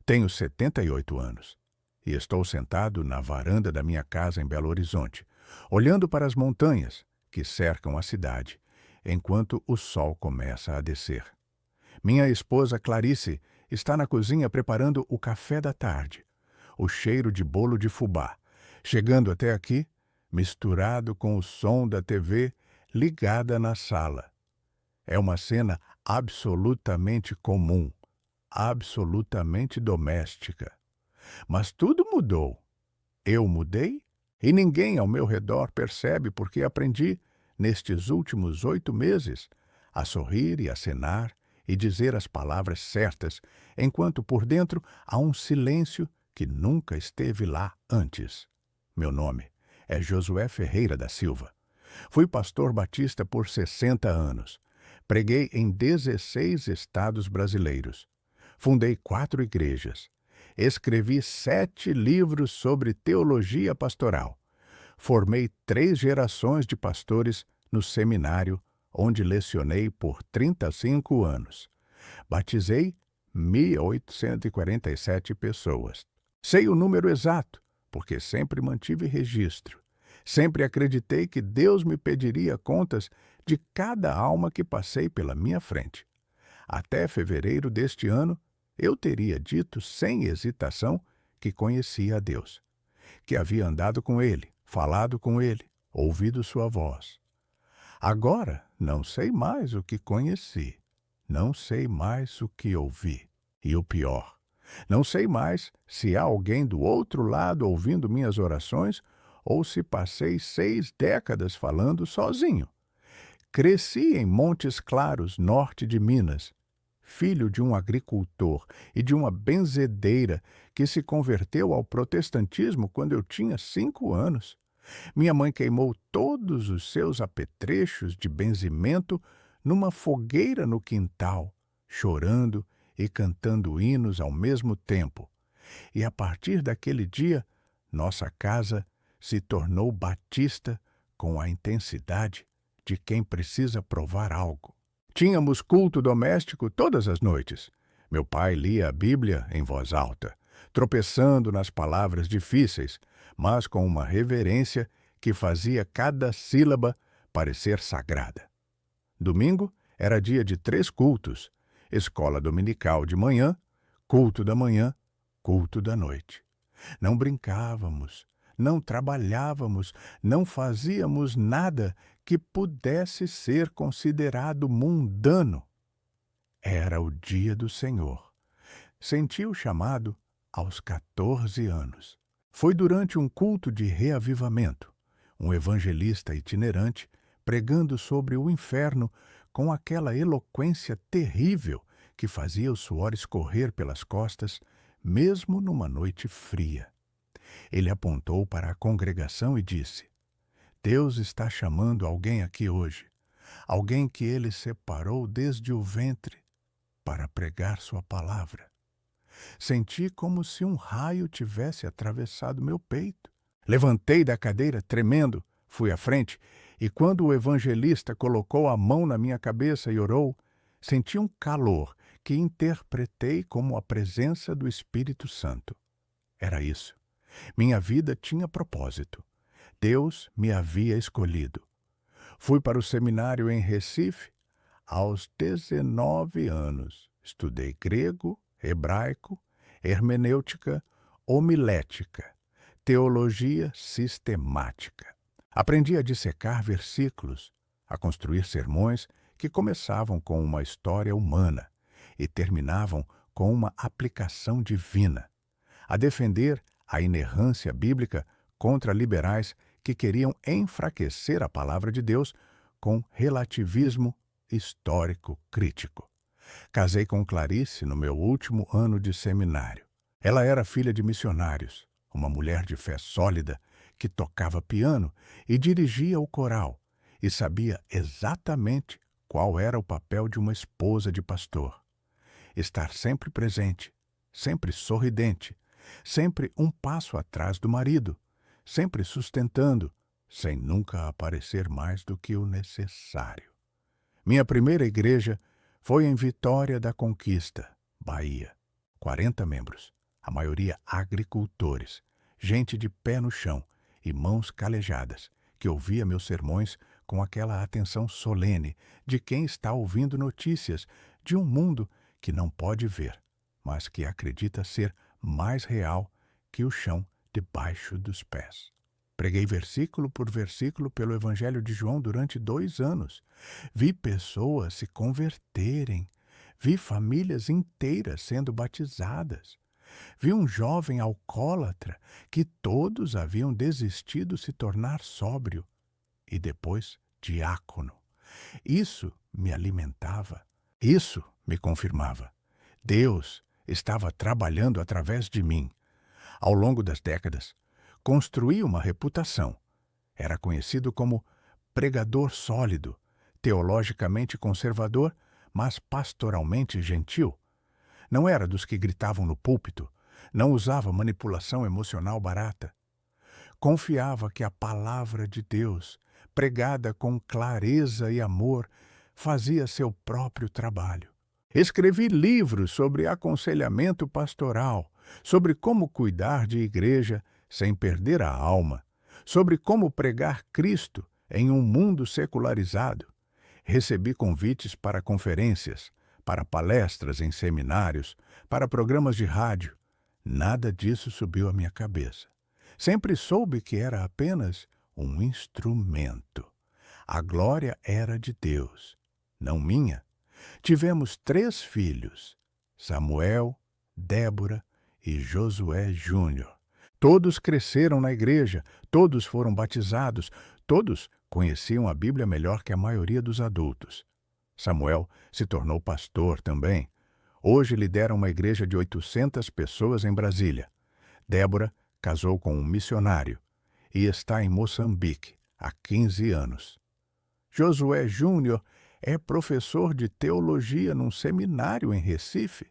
Tenho 78 anos e estou sentado na varanda da minha casa em Belo Horizonte, olhando para as montanhas que cercam a cidade, enquanto o sol começa a descer. Minha esposa Clarice está na cozinha preparando o café da tarde. O cheiro de bolo de fubá, chegando até aqui, misturado com o som da TV ligada na sala. É uma cena absolutamente comum, absolutamente doméstica. Mas tudo mudou. Eu mudei e ninguém ao meu redor percebe porque aprendi, nestes últimos 8 meses, a sorrir e acenar e dizer as palavras certas, enquanto por dentro há um silêncio que nunca esteve lá antes. Meu nome é Josué Ferreira da Silva. Fui pastor batista por 60 anos. Preguei em 16 estados brasileiros. Fundei 4 igrejas. Escrevi 7 livros sobre teologia pastoral. Formei 3 gerações de pastores no seminário, onde lecionei por 35 anos. Batizei 1.847 pessoas. Sei o número exato, porque sempre mantive registro. Sempre acreditei que Deus me pediria contas de cada alma que passei pela minha frente. Até fevereiro deste ano, eu teria dito sem hesitação que conhecia a Deus, que havia andado com Ele, falado com Ele, ouvido sua voz. Agora não sei mais o que conheci, não sei mais o que ouvi. E o pior, não sei mais se há alguém do outro lado ouvindo minhas orações ou se passei 6 décadas falando sozinho. Cresci em Montes Claros, norte de Minas, filho de um agricultor e de uma benzedeira que se converteu ao protestantismo quando eu tinha 5 anos. Minha mãe queimou todos os seus apetrechos de benzimento numa fogueira no quintal, chorando e cantando hinos ao mesmo tempo. E a partir daquele dia, nossa casa se tornou batista com a intensidade de quem precisa provar algo. Tínhamos culto doméstico todas as noites. Meu pai lia a Bíblia em voz alta, tropeçando nas palavras difíceis, mas com uma reverência que fazia cada sílaba parecer sagrada. Domingo era dia de 3 cultos: escola dominical de manhã, culto da manhã, culto da noite. Não brincávamos, não trabalhávamos, não fazíamos nada que pudesse ser considerado mundano. Era o dia do Senhor. Senti o chamado aos 14 anos. Foi durante um culto de reavivamento, um evangelista itinerante pregando sobre o inferno com aquela eloquência terrível que fazia o suor escorrer pelas costas, mesmo numa noite fria. Ele apontou para a congregação e disse: Deus está chamando alguém aqui hoje, alguém que Ele separou desde o ventre para pregar sua palavra. Senti como se um raio tivesse atravessado meu peito. Levantei da cadeira, tremendo, fui à frente, e quando o evangelista colocou a mão na minha cabeça e orou, senti um calor que interpretei como a presença do Espírito Santo. Era isso. Minha vida tinha propósito. Deus me havia escolhido. Fui para o seminário em Recife aos 19 anos. Estudei grego, hebraico, hermenêutica, homilética, teologia sistemática. Aprendi a dissecar versículos, a construir sermões que começavam com uma história humana e terminavam com uma aplicação divina, a defender a inerrância bíblica contra liberais que queriam enfraquecer a palavra de Deus com relativismo histórico crítico. Casei com Clarice no meu último ano de seminário. Ela era filha de missionários, uma mulher de fé sólida que tocava piano e dirigia o coral e sabia exatamente qual era o papel de uma esposa de pastor. Estar sempre presente, sempre sorridente, sempre um passo atrás do marido, sempre sustentando, sem nunca aparecer mais do que o necessário. Minha primeira igreja foi em Vitória da Conquista, Bahia, 40 membros. a maioria agricultores, gente de pé no chão e mãos calejadas, que ouvia meus sermões com aquela atenção solene de quem está ouvindo notícias de um mundo que não pode ver, mas que acredita ser mais real que o chão debaixo dos pés. Preguei versículo por versículo pelo Evangelho de João durante 2 anos. Vi pessoas se converterem. Vi famílias inteiras sendo batizadas. Vi um jovem alcoólatra que todos haviam desistido se tornar sóbrio e depois diácono. Isso me alimentava. Isso me confirmava. Deus estava trabalhando através de mim. Ao longo das décadas, construí uma reputação. Era conhecido como pregador sólido, teologicamente conservador, mas pastoralmente gentil. Não era dos que gritavam no púlpito, não usava manipulação emocional barata. Confiava que a palavra de Deus, pregada com clareza e amor, fazia seu próprio trabalho. Escrevi livros sobre aconselhamento pastoral, sobre como cuidar de igreja sem perder a alma, sobre como pregar Cristo em um mundo secularizado. Recebi convites para conferências, para palestras em seminários, para programas de rádio. Nada disso subiu à minha cabeça. Sempre soube que era apenas um instrumento. A glória era de Deus, não minha. Tivemos 3 filhos, Samuel, Débora e Josué Júnior. Todos cresceram na igreja, todos foram batizados, todos conheciam a Bíblia melhor que a maioria dos adultos. Samuel se tornou pastor também. Hoje lidera uma igreja de 800 pessoas em Brasília. Débora casou com um missionário e está em Moçambique há 15 anos. Josué Júnior é professor de teologia num seminário em Recife.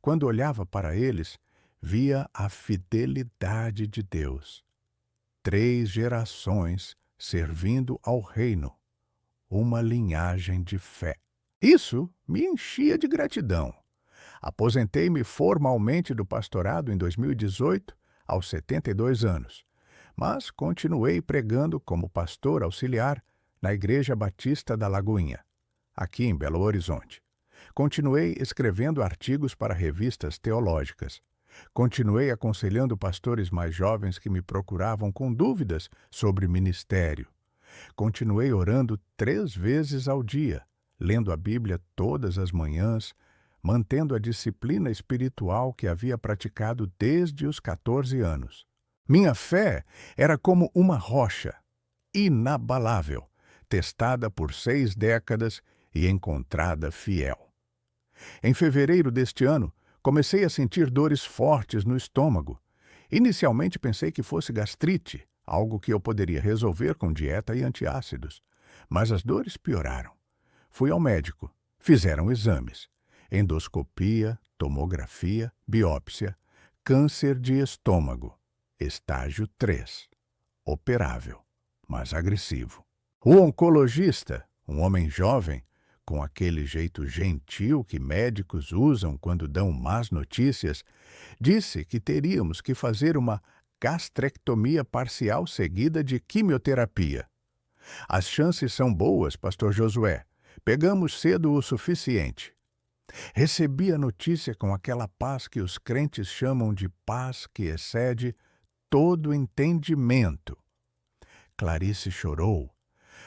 Quando olhava para eles, via a fidelidade de Deus. 3 gerações servindo ao reino, uma linhagem de fé. Isso me enchia de gratidão. Aposentei-me formalmente do pastorado em 2018, aos 72 anos, mas continuei pregando como pastor auxiliar na Igreja Batista da Lagoinha, aqui em Belo Horizonte. Continuei escrevendo artigos para revistas teológicas. Continuei aconselhando pastores mais jovens que me procuravam com dúvidas sobre ministério. Continuei orando 3 vezes ao dia, lendo a Bíblia todas as manhãs, mantendo a disciplina espiritual que havia praticado desde os 14 anos. Minha fé era como uma rocha, inabalável, testada por 6 décadas e encontrada fiel. Em fevereiro deste ano, comecei a sentir dores fortes no estômago. Inicialmente pensei que fosse gastrite, algo que eu poderia resolver com dieta e antiácidos. Mas as dores pioraram. Fui ao médico. Fizeram exames. Endoscopia, tomografia, biópsia, câncer de estômago, estágio 3. Operável, mas agressivo. O oncologista, um homem jovem, com aquele jeito gentil que médicos usam quando dão más notícias, disse que teríamos que fazer uma gastrectomia parcial seguida de quimioterapia. As chances são boas, pastor Josué. Pegamos cedo o suficiente. Recebi a notícia com aquela paz que os crentes chamam de paz que excede todo entendimento. Clarice chorou,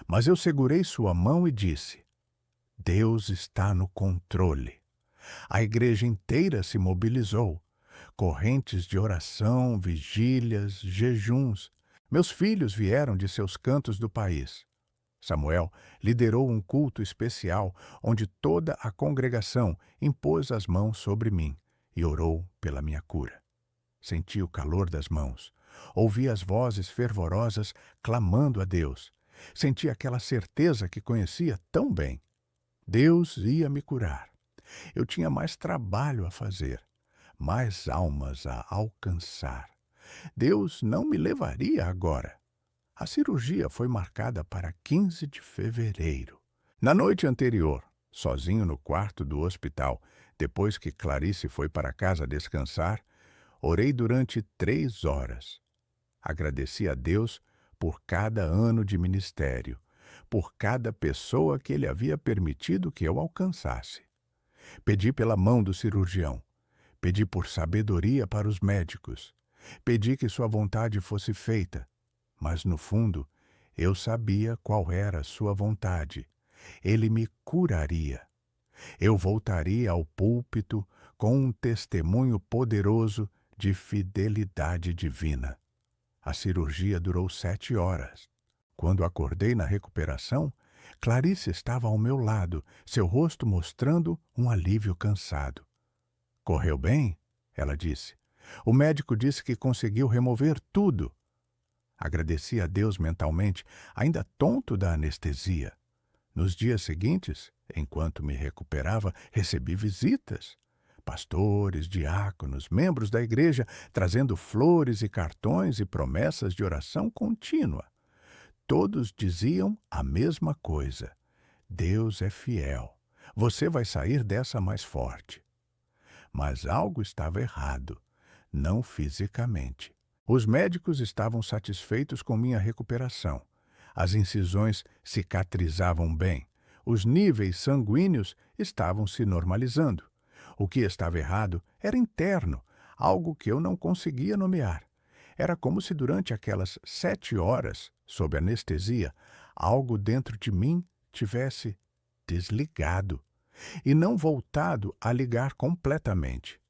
mas eu segurei sua mão e disse: Deus está no controle. A igreja inteira se mobilizou. Correntes de oração, vigílias, jejuns. Meus filhos vieram de seus cantos do país. Samuel liderou um culto especial onde toda a congregação impôs as mãos sobre mim e orou pela minha cura. Senti o calor das mãos. Ouvi as vozes fervorosas clamando a Deus. Senti aquela certeza que conhecia tão bem. Deus ia me curar. Eu tinha mais trabalho a fazer, mais almas a alcançar. Deus não me levaria agora. A cirurgia foi marcada para 15 de fevereiro. Na noite anterior, sozinho no quarto do hospital, depois que Clarice foi para casa descansar, Orei durante 3 horas. Agradeci a Deus por cada ano de ministério, por cada pessoa que Ele havia permitido que eu alcançasse. Pedi pela mão do cirurgião. Pedi por sabedoria para os médicos. Pedi que sua vontade fosse feita. Mas, no fundo, eu sabia qual era a sua vontade. Ele me curaria. Eu voltaria ao púlpito com um testemunho poderoso de fidelidade divina. A cirurgia durou 7 horas. Quando acordei na recuperação, Clarice estava ao meu lado, seu rosto mostrando um alívio cansado. Correu bem? Ela disse. O médico disse que conseguiu remover tudo. Agradeci a Deus mentalmente, ainda tonto da anestesia. Nos dias seguintes, enquanto me recuperava, recebi visitas. Pastores, diáconos, membros da igreja, trazendo flores e cartões e promessas de oração contínua. Todos diziam a mesma coisa. Deus é fiel. Você vai sair dessa mais forte. Mas algo estava errado, não fisicamente. Os médicos estavam satisfeitos com minha recuperação. As incisões cicatrizavam bem. Os níveis sanguíneos estavam se normalizando. O que estava errado era interno, algo que eu não conseguia nomear. Era como se durante aquelas 7 horas, sob anestesia, algo dentro de mim tivesse desligado e não voltado a ligar completamente.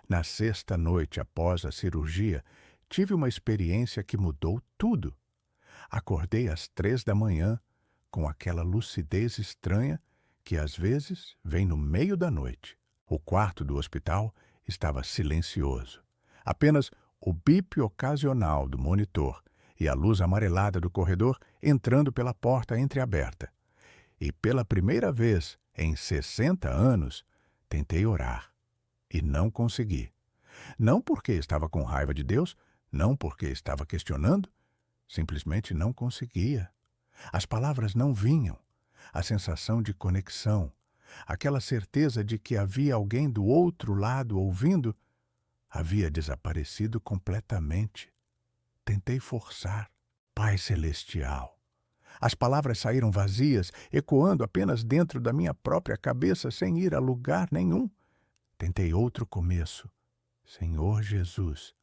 Na sexta noite após a cirurgia, tive uma experiência que mudou tudo. Acordei às 3 da manhã com aquela lucidez estranha que às vezes vem no meio da noite. O quarto do hospital estava silencioso. Apenas o bip ocasional do monitor e a luz amarelada do corredor entrando pela porta entreaberta. E pela primeira vez em 60 anos, tentei orar. E não consegui. Não porque estava com raiva de Deus, não porque estava questionando, simplesmente não conseguia. As palavras não vinham. A sensação de conexão, aquela certeza de que havia alguém do outro lado ouvindo, havia desaparecido completamente. Tentei forçar. Pai Celestial. As palavras saíram vazias, ecoando apenas dentro da minha própria cabeça sem ir a lugar nenhum. Tentei outro começo. Senhor Jesus.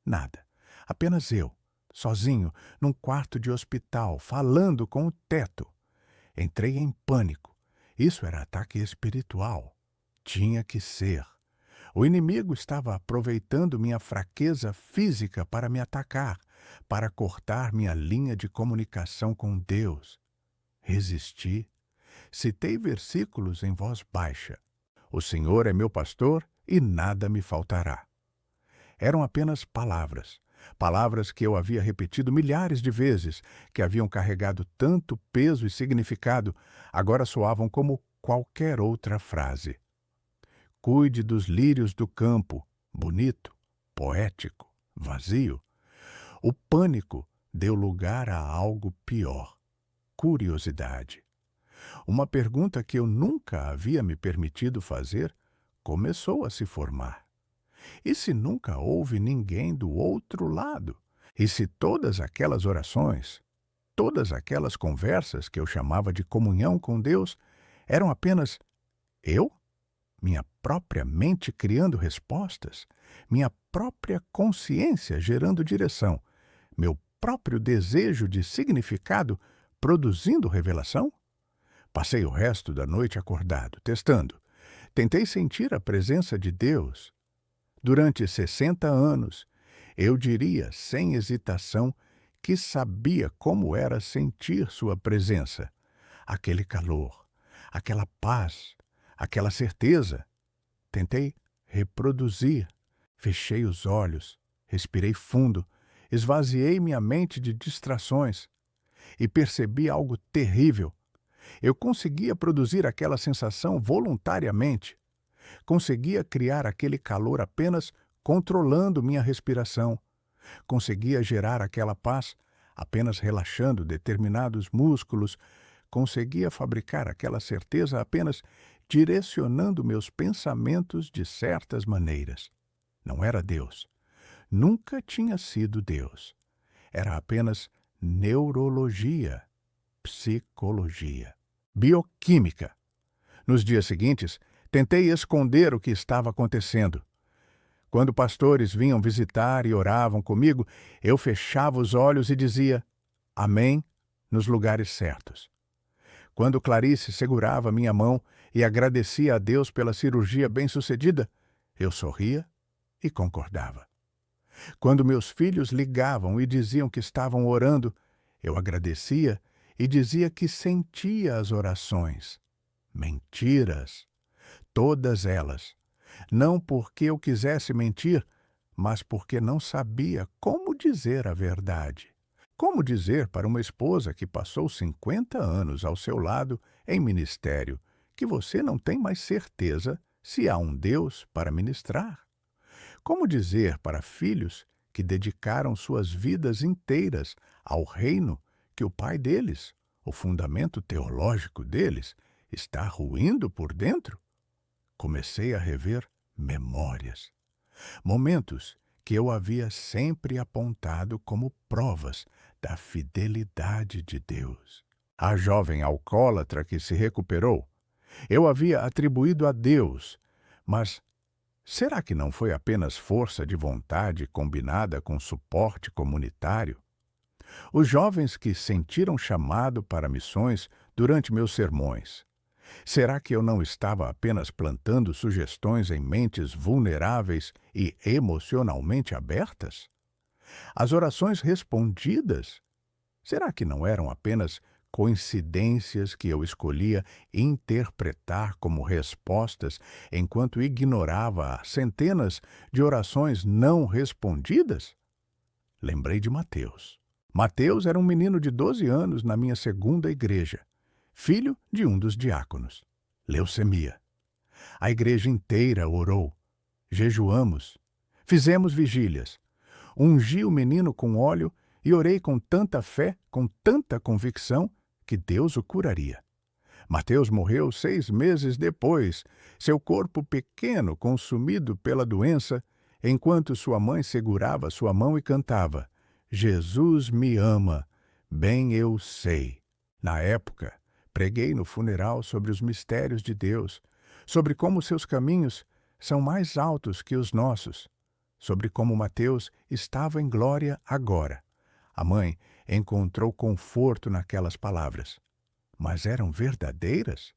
Nada. Apenas eu, sozinho, num quarto de hospital, falando com o teto. Entrei em pânico. Isso era ataque espiritual. Tinha que ser. O inimigo estava aproveitando minha fraqueza física para me atacar, para cortar minha linha de comunicação com Deus. Resisti. Citei versículos em voz baixa. O Senhor é meu pastor e nada me faltará. Eram apenas palavras. Palavras que eu havia repetido milhares de vezes, que haviam carregado tanto peso e significado, agora soavam como qualquer outra frase. Cuide dos lírios do campo, bonito, poético, vazio. O pânico deu lugar a algo pior, curiosidade. Uma pergunta que eu nunca havia me permitido fazer começou a se formar. E se nunca houve ninguém do outro lado? E se todas aquelas orações, todas aquelas conversas que eu chamava de comunhão com Deus, eram apenas eu? Minha própria mente criando respostas? Minha própria consciência gerando direção? Meu próprio desejo de significado produzindo revelação? Passei o resto da noite acordado, testando. Tentei sentir a presença de Deus. Durante 60 anos, eu diria sem hesitação que sabia como era sentir sua presença. Aquele calor, aquela paz, aquela certeza. Tentei reproduzir. Fechei os olhos, respirei fundo, esvaziei minha mente de distrações e percebi algo terrível. Eu conseguia produzir aquela sensação voluntariamente. Conseguia criar aquele calor apenas controlando minha respiração. Conseguia gerar aquela paz apenas relaxando determinados músculos. Conseguia fabricar aquela certeza apenas direcionando meus pensamentos de certas maneiras. Não era Deus. Nunca tinha sido Deus. Era apenas neurologia, psicologia, bioquímica. Nos dias seguintes, tentei esconder o que estava acontecendo. Quando pastores vinham visitar e oravam comigo, eu fechava os olhos e dizia amém nos lugares certos. Quando Clarice segurava minha mão e agradecia a Deus pela cirurgia bem-sucedida, eu sorria e concordava. Quando meus filhos ligavam e diziam que estavam orando, eu agradecia e dizia que sentia as orações. Mentiras! Todas elas. Não porque eu quisesse mentir, mas porque não sabia como dizer a verdade. Como dizer para uma esposa que passou 50 anos ao seu lado em ministério que você não tem mais certeza se há um Deus para ministrar? Como dizer para filhos que dedicaram suas vidas inteiras ao reino que o pai deles, o fundamento teológico deles, está ruindo por dentro? Comecei a rever memórias, momentos que eu havia sempre apontado como provas da fidelidade de Deus. A jovem alcoólatra que se recuperou, eu havia atribuído a Deus, mas será que não foi apenas força de vontade combinada com suporte comunitário? Os jovens que sentiram chamado para missões durante meus sermões, será que eu não estava apenas plantando sugestões em mentes vulneráveis e emocionalmente abertas? As orações respondidas, será que não eram apenas coincidências que eu escolhia interpretar como respostas enquanto ignorava centenas de orações não respondidas? Lembrei de Mateus. Mateus era um menino de 12 anos na minha segunda igreja, filho de um dos diáconos. Leucemia. A igreja inteira orou. Jejuamos. Fizemos vigílias. Ungi o menino com óleo e orei com tanta fé, com tanta convicção, que Deus o curaria. Mateus morreu 6 meses depois, seu corpo pequeno consumido pela doença, enquanto sua mãe segurava sua mão e cantava: Jesus me ama, bem eu sei. Na época, preguei no funeral sobre os mistérios de Deus, sobre como seus caminhos são mais altos que os nossos, sobre como Mateus estava em glória agora. A mãe encontrou conforto naquelas palavras. Mas eram verdadeiras?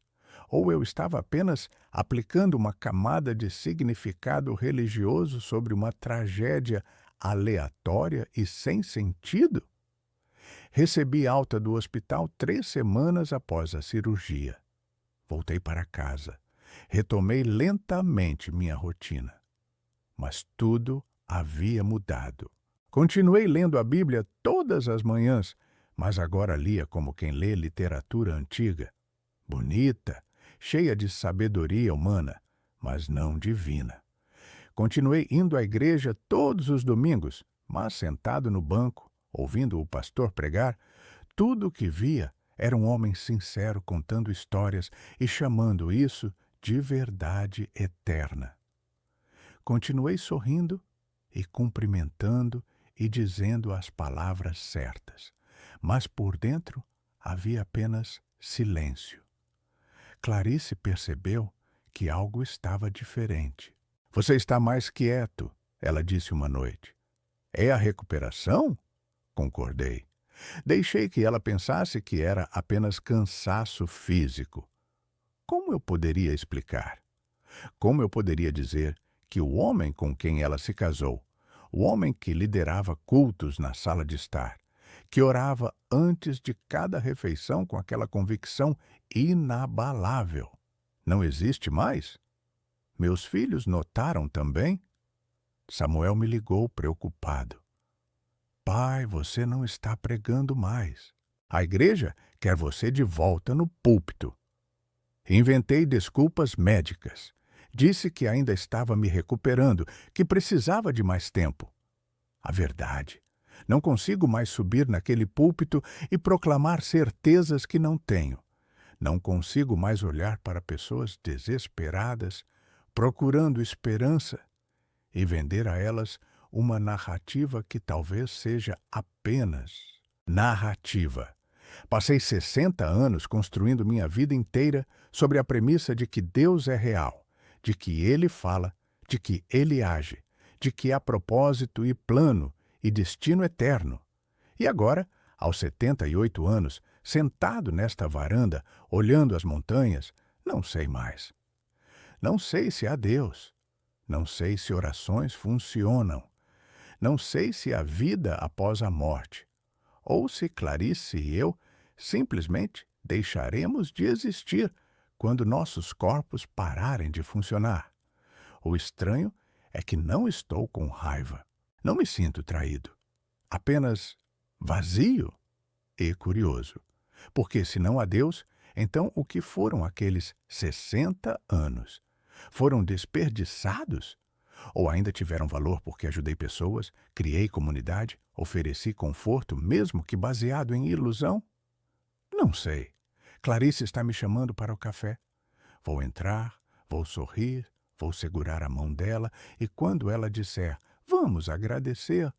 Ou eu estava apenas aplicando uma camada de significado religioso sobre uma tragédia aleatória e sem sentido? Recebi alta do hospital 3 semanas após a cirurgia. Voltei para casa. Retomei lentamente minha rotina. Mas tudo havia mudado. Continuei lendo a Bíblia todas as manhãs, mas agora lia como quem lê literatura antiga. Bonita, cheia de sabedoria humana, mas não divina. Continuei indo à igreja todos os domingos, mas sentado no banco, ouvindo o pastor pregar, tudo o que via era um homem sincero contando histórias e chamando isso de verdade eterna. Continuei sorrindo e cumprimentando e dizendo as palavras certas, mas por dentro havia apenas silêncio. Clarice percebeu que algo estava diferente. Você está mais quieto, ela disse uma noite. É a recuperação? Concordei. Deixei que ela pensasse que era apenas cansaço físico. Como eu poderia explicar? Como eu poderia dizer que o homem com quem ela se casou, o homem que liderava cultos na sala de estar, que orava antes de cada refeição com aquela convicção inabalável, não existe mais? Meus filhos notaram também? Samuel me ligou preocupado. Pai, você não está pregando mais. A igreja quer você de volta no púlpito. Inventei desculpas médicas. Disse que ainda estava me recuperando, que precisava de mais tempo. A verdade, não consigo mais subir naquele púlpito e proclamar certezas que não tenho. Não consigo mais olhar para pessoas desesperadas, procurando esperança, e vender a elas uma narrativa que talvez seja apenas narrativa. Passei 60 anos construindo minha vida inteira sobre a premissa de que Deus é real, de que Ele fala, de que Ele age, de que há propósito e plano e destino eterno. E agora, aos 78 anos, sentado nesta varanda, olhando as montanhas, não sei mais. Não sei se há Deus. Não sei se orações funcionam. Não sei se há vida após a morte. Ou se Clarice e eu simplesmente deixaremos de existir quando nossos corpos pararem de funcionar. O estranho é que não estou com raiva. Não me sinto traído. Apenas vazio e curioso. Porque se não há Deus, então o que foram aqueles 60 anos? Foram desperdiçados? Ou ainda tiveram valor porque ajudei pessoas, criei comunidade, ofereci conforto, mesmo que baseado em ilusão? Não sei. Clarice está me chamando para o café. Vou entrar, vou sorrir, vou segurar a mão dela e quando ela disser, vamos agradecer,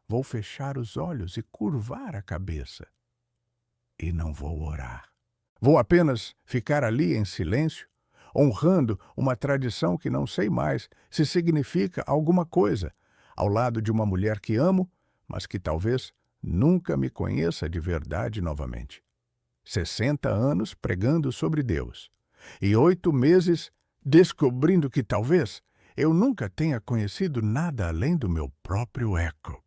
vou fechar os olhos e curvar a cabeça. E não vou orar. Vou apenas ficar ali em silêncio, honrando uma tradição que não sei mais se significa alguma coisa, ao lado de uma mulher que amo, mas que talvez nunca me conheça de verdade novamente. 60 anos pregando sobre Deus e 8 meses descobrindo que talvez eu nunca tenha conhecido nada além do meu próprio eco.